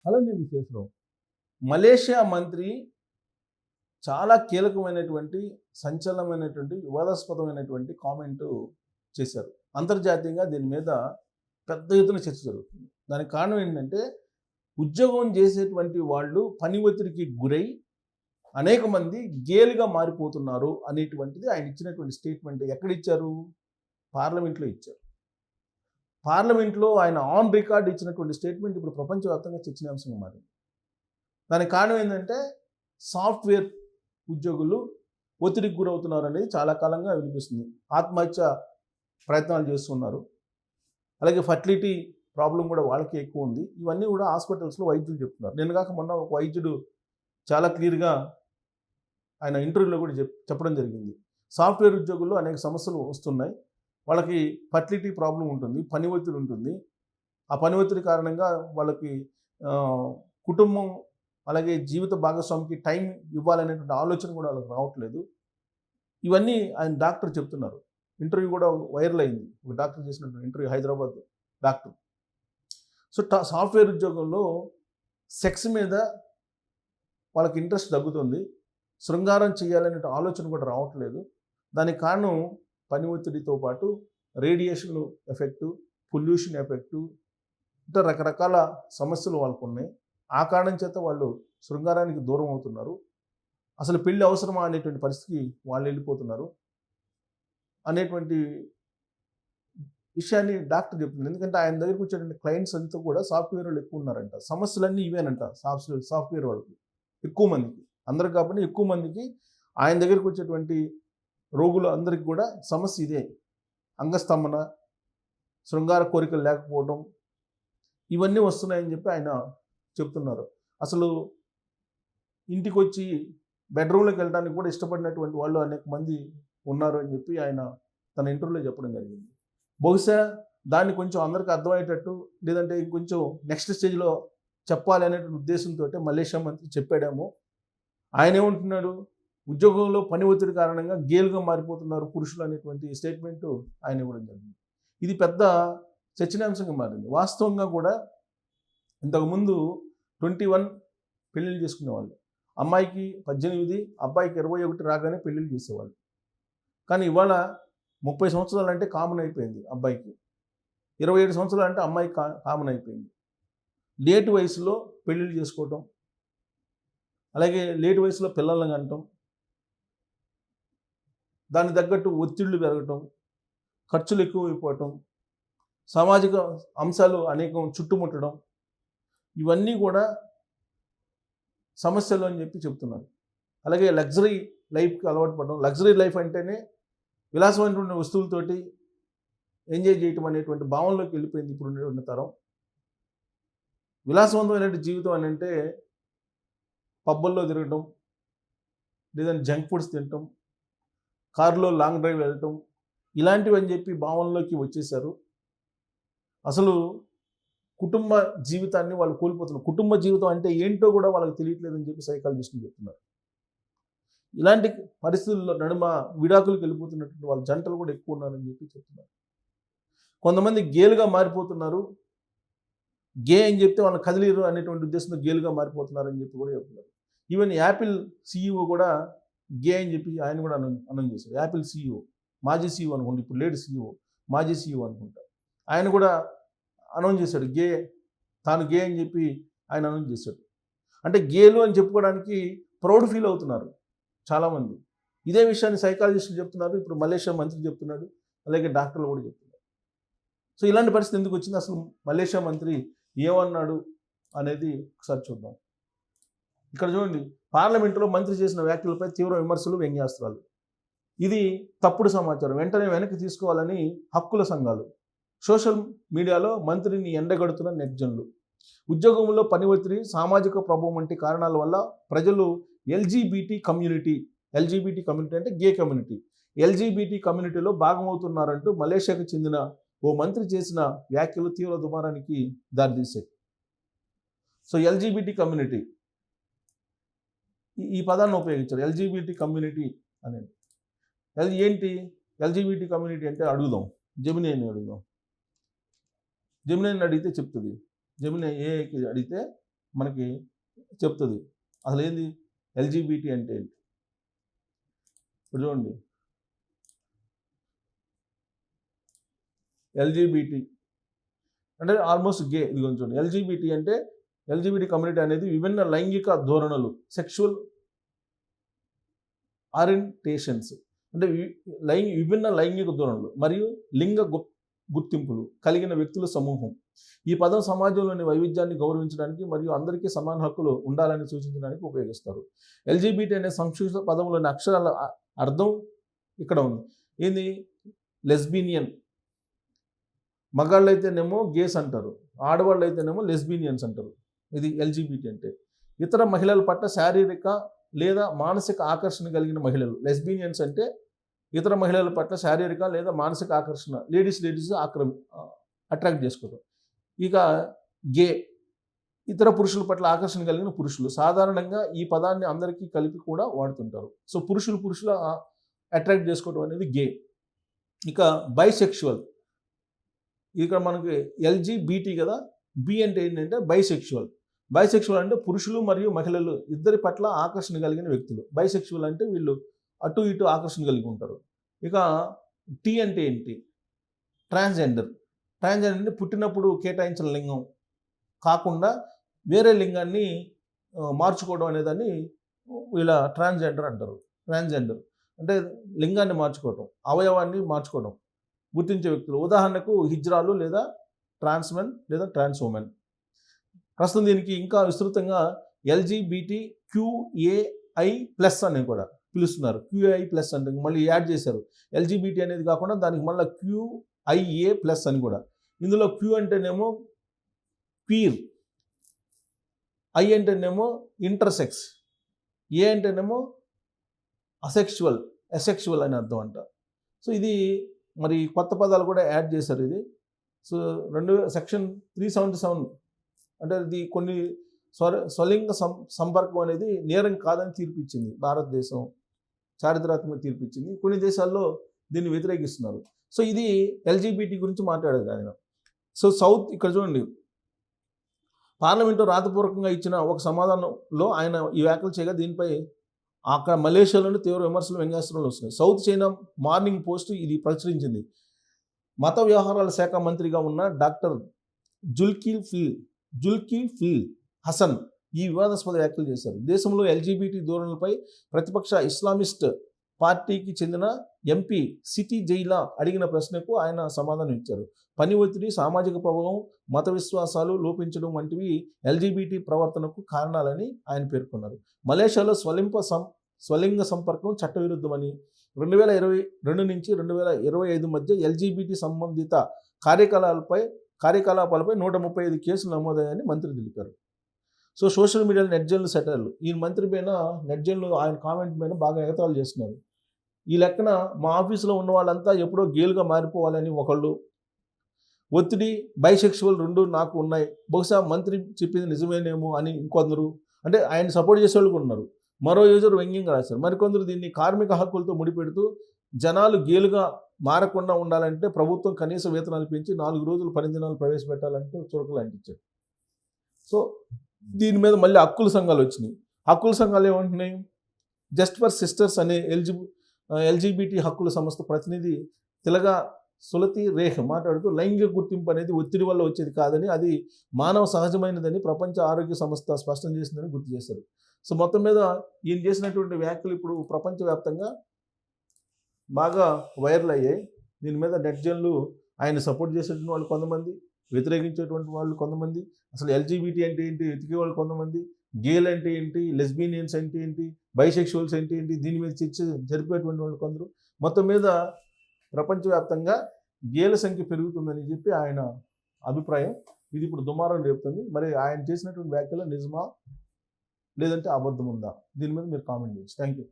అలానే విశేషం. మలేషియా మంత్రి చాలా కీలకమైనటువంటి, సంచలనమైనటువంటి, వివాదాస్పదమైనటువంటి కామెంటు చేశారు. అంతర్జాతీయంగా దీని మీద పెద్ద ఎత్తున చర్చ జరుగుతుంది. దానికి కారణం ఏంటంటే, ఉద్యోగం చేసేటువంటి వాళ్ళు పని ఒత్తిడికి గురై అనేక మంది గేలుగా మారిపోతున్నారు అనేటువంటిది ఆయన ఇచ్చినటువంటి స్టేట్మెంట్. ఎక్కడిచ్చారు? పార్లమెంట్లో ఇచ్చారు. పార్లమెంట్లో ఆయన ఆన్ రికార్డ్ ఇచ్చినటువంటి స్టేట్మెంట్ ఇప్పుడు ప్రపంచవ్యాప్తంగా చర్చనీయాంశంగా మారింది. దానికి కారణం ఏంటంటే, సాఫ్ట్వేర్ ఉద్యోగులు ఒత్తిడికి గురవుతున్నారు అనేది చాలా కాలంగా వినిపిస్తుంది. ఆత్మహత్య ప్రయత్నాలు చేస్తున్నారు. అలాగే ఫర్టిలిటీ ప్రాబ్లం కూడా వాళ్ళకి ఎక్కువ ఉంది. ఇవన్నీ కూడా హాస్పిటల్స్లో వైద్యులు చెప్తున్నారు. నేను కాక మొన్న ఒక వైద్యుడు చాలా క్లియర్గా ఆయన ఇంటర్వ్యూలో కూడా చెప్పడం జరిగింది. సాఫ్ట్వేర్ ఉద్యోగుల్లో అనేక సమస్యలు వస్తున్నాయి. వాళ్ళకి ఫర్టిలిటీ ప్రాబ్లం ఉంటుంది, పని ఒత్తిడి ఉంటుంది. ఆ పని ఒత్తిడి కారణంగా వాళ్ళకి కుటుంబం అలాగే జీవిత భాగస్వామికి టైం ఇవ్వాలనేటువంటి ఆలోచన కూడా వాళ్ళకి రావట్లేదు. ఇవన్నీ ఆయన డాక్టర్ చెప్తున్నారు. ఇంటర్వ్యూ కూడా వైరల్ అయింది. ఒక డాక్టర్ చేసినటువంటి interview, Hyderabad doctor. So software ఉద్యోగంలో సెక్స్ మీద వాళ్ళకి ఇంట్రెస్ట్ తగ్గుతుంది. శృంగారం చేయాలనే ఆలోచన కూడా రావట్లేదు. దానికి కారణం పని ఒత్తిడితో పాటు రేడియేషన్ ఎఫెక్టు, పొల్యూషన్ ఎఫెక్టు, ఇంకా రకరకాల సమస్యలు వాళ్ళకు ఉన్నాయి. ఆ కారణం చేత వాళ్ళు శృంగారానికి దూరం అవుతున్నారు. అసలు పెళ్ళి అవసరమా అనేటువంటి పరిస్థితికి వాళ్ళు వెళ్ళిపోతున్నారు అనేటువంటి విషయాన్ని డాక్టర్ చెప్తున్నారు. ఎందుకంటే ఆయన దగ్గరికి వచ్చేటువంటి క్లయింట్స్ అంతా కూడా సాఫ్ట్వేర్ వాళ్ళు ఎక్కువ ఉన్నారంట. సమస్యలన్నీ ఇవేనంట. సాఫ్ట్వేర్ వాళ్ళకి ఎక్కువ మందికి, అందరికి కాబట్టి ఎక్కువ మందికి ఆయన దగ్గరికి వచ్చేటువంటి రోగులు అందరికి కూడా సమస్య ఇదే. అంగస్తంభన, శృంగార కోరికలు లేకపోవడం, ఇవన్నీ వస్తున్నాయని చెప్పి ఆయన చెప్తున్నారు. అసలు ఇంటికి వచ్చి బెడ్రూమ్లోకి వెళ్ళడానికి కూడా ఇష్టపడినటువంటి వాళ్ళు అనేక మంది ఉన్నారు అని చెప్పి ఆయన తన ఇంటర్వ్యూలో చెప్పడం జరిగింది. బహుశా దాన్ని కొంచెం అందరికీ అర్థమయ్యేటట్టు, లేదంటే ఇంకొంచెం నెక్స్ట్ స్టేజ్లో చెప్పాలి అనేటువంటి ఉద్దేశంతో మలేషియా మంత్రి చెప్పాడేమో. ఆయన ఏమంటున్నాడు? ఉద్యోగంలో పని ఒత్తిడి కారణంగా గేలుగా మారిపోతున్నారు పురుషులు అనేటువంటి స్టేట్మెంట్ ఆయన ఇవ్వడం జరిగింది. ఇది పెద్ద చర్చనీయాంశంగా మారింది. వాస్తవంగా కూడా ఇంతకుముందు 21 పెళ్ళిళ్ళు చేసుకునేవాళ్ళు. అమ్మాయికి 18, అబ్బాయికి 21 రాగానే పెళ్ళిళ్ళు చేసేవాళ్ళు. కానీ ఇవాళ 30 సంవత్సరాలు అంటే కామన్ అయిపోయింది అబ్బాయికి. 27 సంవత్సరాలు అంటే అమ్మాయికి కామన్ అయిపోయింది. లేట్ వయసులో పెళ్ళిళ్ళు చేసుకోవటం, అలాగే లేట్ వయసులో పిల్లల్ని కనటం, దానికి తగ్గట్టు ఒత్తిళ్లు పెరగటం, ఖర్చులు ఎక్కువైపోవటం, సామాజిక అంశాలు అనేకం చుట్టుముట్టడం, ఇవన్నీ కూడా సమస్యలు అని చెప్పి చెప్తున్నారు. అలాగే లగ్జరీ లైఫ్కి అలవాటు పడడం. లగ్జరీ లైఫ్ అంటేనే విలాసమైనటువంటి వస్తువులతోటి ఎంజాయ్ చేయటం అనేటువంటి భావనలోకి వెళ్ళిపోయింది ఇప్పుడు ఉండేటువంటి తరం. విలాసవంతమైనటువంటి జీవితం అని అంటే పబ్బల్లో తిరగటం, లేదంటే జంక్ ఫుడ్స్ తినటం, కారులో లాంగ్ డ్రైవ్ వెళ్ళటం, ఇలాంటివి అని చెప్పి భావనలోకి వచ్చేసారు. అసలు కుటుంబ జీవితాన్ని వాళ్ళు కోల్పోతున్నారు. కుటుంబ జీవితం అంటే ఏంటో కూడా వాళ్ళకి తెలియట్లేదని చెప్పి సైకాలజిస్టులు చెప్తున్నారు. ఇలాంటి పరిస్థితుల్లో నడుమ విడాకులకు వెళ్ళిపోతున్నటువంటి వాళ్ళ జంటలు కూడా ఎక్కువ ఉన్నారని చెప్పి చెప్తున్నారు. కొంతమంది గేలుగా మారిపోతున్నారు. గే అని చెప్తే వాళ్ళని కదిలీరు అనేటువంటి ఉద్దేశంతో గేలుగా మారిపోతున్నారని చెప్పి కూడా చెప్తున్నారు. ఈవెన్ యాపిల్ CEO కూడా గే అని చెప్పి ఆయన కూడా అనౌన్స్ చేశారు. యాపిల్ CEO, మాజీ CEO అనుకుంటా, ఇప్పుడు లేడు CEO, మాజీ CEO అనుకుంటా. ఆయన కూడా అనౌన్స్ చేశాడు తాను గే అని చెప్పి ఆయన అనౌన్స్ చేశాడు. అంటే గేలు అని చెప్పుకోవడానికి ప్రౌడ్ ఫీల్ అవుతున్నారు చాలామంది. ఇదే విషయాన్ని సైకాలజిస్టులు చెప్తున్నారు, ఇప్పుడు మలేషియా మంత్రి చెప్తున్నాడు, అలాగే డాక్టర్లు కూడా చెప్తున్నారు. సో ఇలాంటి పరిస్థితి ఎందుకు వచ్చింది? అసలు మలేషియా మంత్రి ఏమన్నాడు అనేది ఒకసారి చూద్దాం. ఇక్కడ చూడండి, పార్లమెంటులో మంత్రి చేసిన వ్యాఖ్యలపై తీవ్ర విమర్శలు, వ్యంగ్యాస్త్రాలు. ఇది తప్పుడు సమాచారం, వెంటనే వెనక్కి తీసుకోవాలని హక్కుల సంఘాలు. సోషల్ మీడియాలో మంత్రిని ఎండగడుతున్న నెటిజన్లు. ఉద్యోగంలో పని ఒత్తిడి, సామాజిక ప్రభావం వంటి కారణాల వల్ల ప్రజలు LGBT కమ్యూనిటీ అంటే గే కమ్యూనిటీ, LGBT కమ్యూనిటీలో భాగమవుతున్నారంటూ మలేషియాకు చెందిన ఓ మంత్రి చేసిన వ్యాఖ్యలు తీవ్ర దుమారానికి దారితీశాయి. సో LGBT కమ్యూనిటీ, ఈ పదాన్ని ఉపయోగించారు, LGBT కమ్యూనిటీ అనేది. ఏంటి LGBT కమ్యూనిటీ అంటే? అడుగుదాం, జెమినీని అడుగుదాం. జెమినీని అడిగితే చెప్తుంది. జెమినీ ఏఐకి అడిగితే మనకి చెప్తుంది. అసలు ఏంది ఎల్జీబీటీ అంటే ఏంటి? ఇప్పుడు చూడండి, ఎల్జీబీటీ అంటే ఆల్మోస్ట్ గే. ఇది కొంచెం ఎల్జీబీటీ అంటే ఎల్జీబీటీ కమ్యూనిటీ అనేది విభిన్న లైంగిక ధోరణులు, సెక్షువల్ ఆరియంటేషన్స్ అంటే విభిన్న లైంగిక ధోరణులు మరియు లింగ గుర్తింపులు కలిగిన వ్యక్తుల సమూహం. ఈ పదం సమాజంలోని వైవిధ్యాన్ని గౌరవించడానికి మరియు అందరికీ సమాన హక్కులు ఉండాలని సూచించడానికి ఉపయోగిస్తారు. ఎల్జీబీటీ అనే సంక్షిప్త పదంలోని అక్షరాల అర్థం ఇక్కడ ఉంది. ఏంది? లెస్బినియన్. మగాళ్ళు అయితేనేమో గేస్ అంటారు, ఆడవాళ్ళు అయితేనేమో లెస్బినియన్స్ అంటారు. ఇది ఎల్జీబీటీ అంటే. ఇతర మహిళల పట్ల శారీరక లేదా మానసిక ఆకర్షణ కలిగిన మహిళలు. లెస్బినియన్స్ అంటే ఇతర మహిళల పట్ల శారీరక లేదా మానసిక ఆకర్షణ, లేడీస్ అట్రాక్ట్ చేసుకోవడం. ఇక గే ఇతర పురుషుల పట్ల ఆకర్షణ కలిగిన పురుషులు. సాధారణంగా ఈ పదాన్ని అందరికీ కలిపి కూడా వాడుతుంటారు. సో పురుషుల అట్రాక్ట్ చేసుకోవడం అనేది గే. ఇక బైసెక్షువల్. ఇక్కడ మనకి ఎల్జీబీటీ కదా, బి అంటే ఏంటంటే బైసెక్షువల్. బైసెక్షువల్ అంటే పురుషులు మరియు మహిళలు ఇద్దరి పట్ల ఆకర్షణ కలిగిన వ్యక్తులు. బైసెక్షువల్ అంటే వీళ్ళు అటు ఇటు ఆకర్షణ కలిగి ఉంటారు. ఇక టీ అంటే ఏంటి? ట్రాన్స్జెండర్. ట్రాన్స్జెండర్ అంటే పుట్టినప్పుడు కేటాయించిన లింగం కాకుండా వేరే లింగాన్ని మార్చుకోవడం అనేదాన్ని వీళ్ళ ట్రాన్స్జెండర్ అంటారు. ట్రాన్స్జెండర్ అంటే లింగాన్ని మార్చుకోవడం, అవయవాన్ని మార్చుకోవడం, గుర్తించే వ్యక్తులు. ఉదాహరణకు హిజ్రాలు లేదా ట్రాన్స్మెన్ లేదా ట్రాన్స్ ఉమెన్. ప్రస్తుతం దీనికి ఇంకా విస్తృతంగా ఎల్జీబీటీ క్యూఏఐ ప్లస్ అని కూడా పిలుస్తున్నారు. క్యూఐ ప్లస్ అంటే మళ్ళీ యాడ్ చేశారు. ఎల్జీబీటీ అనేది కాకుండా దానికి మళ్ళీ క్యూఐఏ ప్లస్ అని కూడా. ఇందులో క్యూ అంటేనేమో క్వీర్, ఐ అంటేనేమో ఇంటర్సెక్స్, ఏ అంటేనేమో అసెక్షువల్ అని అర్థం అంట. సో ఇది మరి కొత్త పదాలు కూడా యాడ్ చేశారు ఇది. సో సెక్షన్ 377 అంటే ఇది కొన్ని స్వలింగ సంపర్కం అనేది నేరం కాదని తీర్పిచ్చింది భారతదేశం, చారిత్రాత్మక తీర్పిచ్చింది. కొన్ని దేశాల్లో దీన్ని వ్యతిరేకిస్తున్నారు. సో ఇది ఎల్జీబీటీ గురించి మాట్లాడారు ఆయన. సో ఇక్కడ చూడండి, పార్లమెంట్లో రాతపూర్వకంగా ఇచ్చిన ఒక సమాధానంలో ఆయన ఈ వ్యాఖ్యలు చేయగా దీనిపై అక్కడ మలేషియాలోని తీవ్ర విమర్శలు, వ్యంగ్యాస్త్రాలు వస్తున్నాయి. సౌత్ చైనా మార్నింగ్ పోస్ట్ ఇది ప్రచురించింది. మత వ్యవహారాల శాఖ మంత్రిగా ఉన్న డాక్టర్ జుల్కిఫిల్ హసన్ ఈ వివాదాస్పద వ్యాఖ్యలు చేశారు. దేశంలో ఎల్జీబీటీ ధోరణులపై ప్రతిపక్ష ఇస్లామిస్ట్ పార్టీకి చెందిన ఎంపీ సిటీ జైలా అడిగిన ప్రశ్నకు ఆయన సమాధానం ఇచ్చారు. పని ఒత్తిడి, సామాజిక ప్రభావం, మత విశ్వాసాలు లోపించడం వంటివి ఎల్జీబీటీ ప్రవర్తనకు కారణాలని ఆయన పేర్కొన్నారు. మలేషియాలో స్వలింగ సంపర్కం చట్టవిరుద్ధమని 2022 నుంచి 2025 మధ్య ఎల్జీబీటీ సంబంధిత కార్యకలాపాలపై 135 కేసులు నమోదయ్యాయని మంత్రి తెలిపారు. సో సోషల్ మీడియాలో నెట్జన్లు సెటర్లు ఈ మంత్రి పైన నెట్జన్లు ఆయన కామెంట్ పైన బాగా ఎగతాళి చేస్తున్నారు. ఈ లెక్కన మా ఆఫీసులో ఉన్న వాళ్ళంతా ఎప్పుడో గేలుగా మారిపోవాలని ఒకళ్ళు, ఒత్తిడి, బైసెక్షువల్ రెండు నాకు ఉన్నాయి, బహుశా మంత్రి చెప్పింది నిజమేనేమో అని ఇంకొందరు, అంటే ఆయన సపోర్ట్ చేసే వాళ్ళు ఉన్నారు. మరో యూజర్ వ్యంగ్యంగా రాశారు. మరికొందరు దీన్ని కార్మిక హక్కులతో ముడిపెడుతూ జనాలు గేలుగా మారకుండా ఉండాలంటే ప్రభుత్వం కనీస వేతనాలు పెంచి 4 రోజులు పని దినాలు ప్రవేశపెట్టాలంటూ చురకలు అంటించారు. సో దీని మీద మళ్ళీ హక్కుల సంఘాలు వచ్చినాయి. హక్కుల సంఘాలు ఏమంటున్నాయి? జస్ట్ ఫర్ సిస్టర్స్ అనే ఎల్జీబీటీ హక్కుల సంస్థ ప్రతినిధి తిలగా సులతి రేహ్ మాట్లాడుతూ లైంగిక గుర్తింపు అనేది ఒత్తిడి వల్ల వచ్చేది కాదని, అది మానవ సహజమైనదని ప్రపంచ ఆరోగ్య సంస్థ స్పష్టం చేసిందని గుర్తు చేశారు. సో మొత్తం మీద ఈయన చేసినటువంటి వ్యాఖ్యలు ఇప్పుడు ప్రపంచవ్యాప్తంగా బాగా వైరల్ అయ్యాయి. దీని మీద నెట్జన్లు ఆయన సపోర్ట్ చేసేటువంటి వాళ్ళు కొంతమంది, వ్యతిరేకించేటువంటి వాళ్ళు కొంతమంది, అసలు ఎల్జీబీటీ అంటే ఏంటి వెతికే వాళ్ళు కొంతమంది, గేల్ అంటే ఏంటి, లెస్బినియన్స్ అంటే ఏంటి, బైసెక్షువల్స్ అంటే ఏంటి, దీని మీద చర్చ జరిపేటువంటి వాళ్ళు కొందరు. మొత్తం మీద ప్రపంచవ్యాప్తంగా గేల సంఖ్య పెరుగుతుందని చెప్పి ఆయన అభిప్రాయం. ఇది ఇప్పుడు దుమారం రేపుతుంది. మరి ఆయన చేసినటువంటి వ్యాఖ్యలు నిజమా లేదంటే అబద్ధం ఉందా? దీని మీద మీరు కామెంట్ చేయొచ్చు. Thank you.